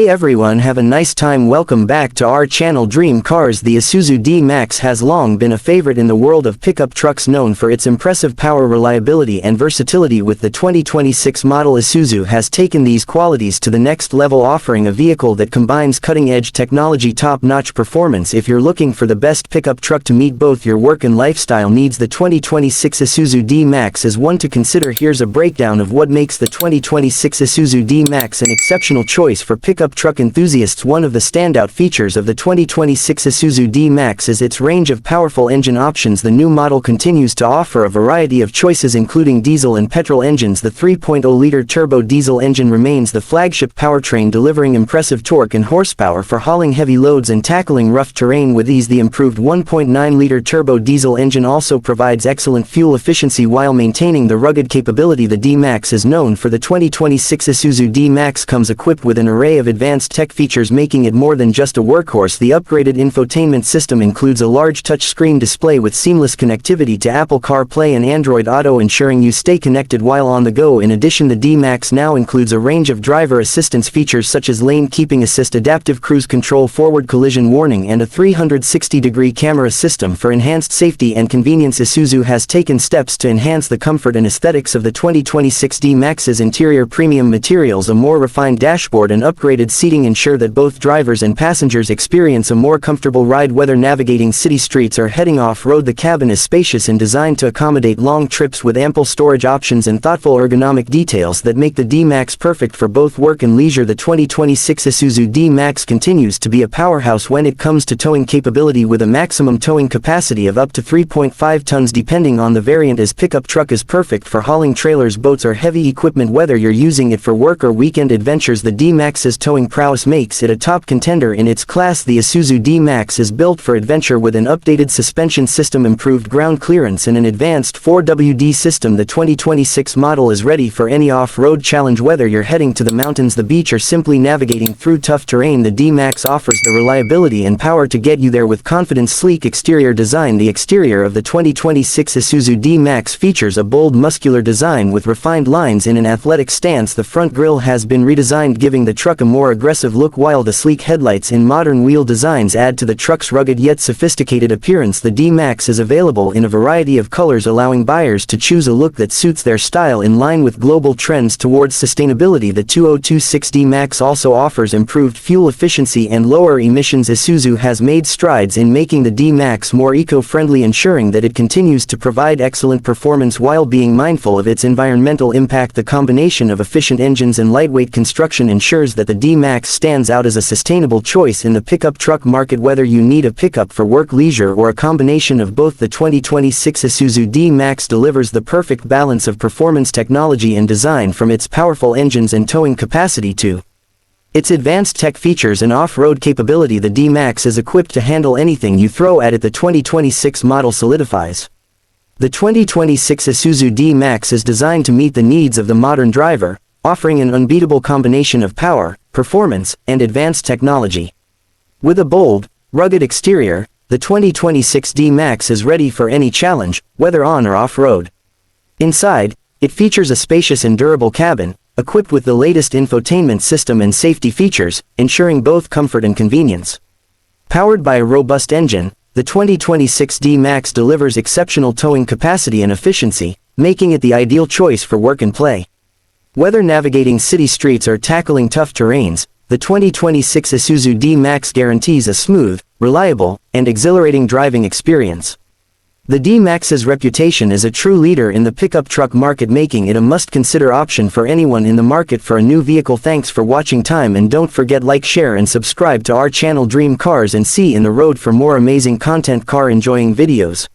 Hey everyone, have a nice time. Welcome back to our channel Dream Cars. The Isuzu D-Max has long been a favorite in the world of pickup trucks, known for its impressive power, reliability and versatility. With the 2026 model, Isuzu has taken these qualities to the next level, offering a vehicle that combines cutting-edge technology, top-notch performance. If you're looking for the best pickup truck to meet both your work and lifestyle needs, the 2026 Isuzu D-Max is one to consider. Here's a breakdown of what makes the 2026 Isuzu D-Max an exceptional choice for pickup truck enthusiasts. One of the standout features of the 2026 Isuzu D-Max is its range of powerful engine options. The new model continues to offer a variety of choices, including diesel and petrol engines. The 3.0-liter turbo diesel engine remains the flagship powertrain, delivering impressive torque and horsepower for hauling heavy loads and tackling rough terrain with ease. The improved 1.9-liter turbo diesel engine also provides excellent fuel efficiency while maintaining the rugged capability the D-Max is known for. The 2026 Isuzu D-Max comes equipped with an array of advanced tech features, making it more than just a workhorse. The upgraded infotainment system includes a large touchscreen display with seamless connectivity to Apple CarPlay and Android Auto, ensuring you stay connected while on the go. In addition, the D-Max now includes a range of driver assistance features such as lane keeping assist, adaptive cruise control, forward collision warning, and a 360-degree camera system for enhanced safety and convenience. Isuzu has taken steps to enhance the comfort and aesthetics of the 2026 D-Max's interior. Premium materials, a more refined dashboard, and upgraded seating ensure that both drivers and passengers experience a more comfortable ride. Whether navigating city streets or heading off-road, the cabin is spacious and designed to accommodate long trips, with ample storage options and thoughtful ergonomic details that make the D-Max perfect for both work and leisure. The 2026 Isuzu D-Max continues to be a powerhouse when it comes to towing capability, with a maximum towing capacity of up to 3.5 tons depending on the variant. As pickup truck is perfect for hauling trailers, boats or heavy equipment. Whether you're using it for work or weekend adventures, the D-Max's towing prowess makes it a top contender in its class. The Isuzu D-Max is built for adventure with an updated suspension system, improved ground clearance, and an advanced 4WD system. The 2026 model is ready for any off-road challenge. Whether you're heading to the mountains, the beach, or simply navigating through tough terrain, the D-Max offers the reliability and power to get you there with confidence. Sleek exterior design. The exterior of the 2026 Isuzu D-Max features a bold, muscular design with refined lines in an athletic stance. The front grille has been redesigned, giving the truck a more aggressive look, while the sleek headlights and modern wheel designs add to the truck's rugged yet sophisticated appearance. The D-Max is available in a variety of colors, allowing buyers to choose a look that suits their style. In line with global trends towards sustainability, the 2026 D-Max also offers improved fuel efficiency and lower emissions. Isuzu has made strides in making the D-Max more eco-friendly, ensuring that it continues to provide excellent performance while being mindful of its environmental impact. The combination of efficient engines and lightweight construction ensures that the D-Max stands out as a sustainable choice in the pickup truck market. Whether you need a pickup for work, leisure, or a combination of both, the 2026 Isuzu D-Max delivers the perfect balance of performance, technology, and design. From its powerful engines and towing capacity to its advanced tech features and off-road capability, the D-Max is equipped to handle anything you throw at it. The 2026 model solidifies. The 2026 Isuzu D-Max is designed to meet the needs of the modern driver, offering an unbeatable combination of power, performance, and advanced technology. With a bold, rugged exterior, the 2026 D-Max is ready for any challenge, whether on or off-road. Inside, it features a spacious and durable cabin, equipped with the latest infotainment system and safety features, ensuring both comfort and convenience. Powered by a robust engine, the 2026 D-Max delivers exceptional towing capacity and efficiency, making it the ideal choice for work and play. Whether navigating city streets or tackling tough terrains, the 2026 Isuzu D-Max guarantees a smooth, reliable, and exhilarating driving experience. The D-Max's reputation as a true leader in the pickup truck market, making it a must-consider option for anyone in the market for a new vehicle. Thanks for watching time, and don't forget like, share, and subscribe to our channel Dream Cars, and see in the road for more amazing content, car enjoying videos.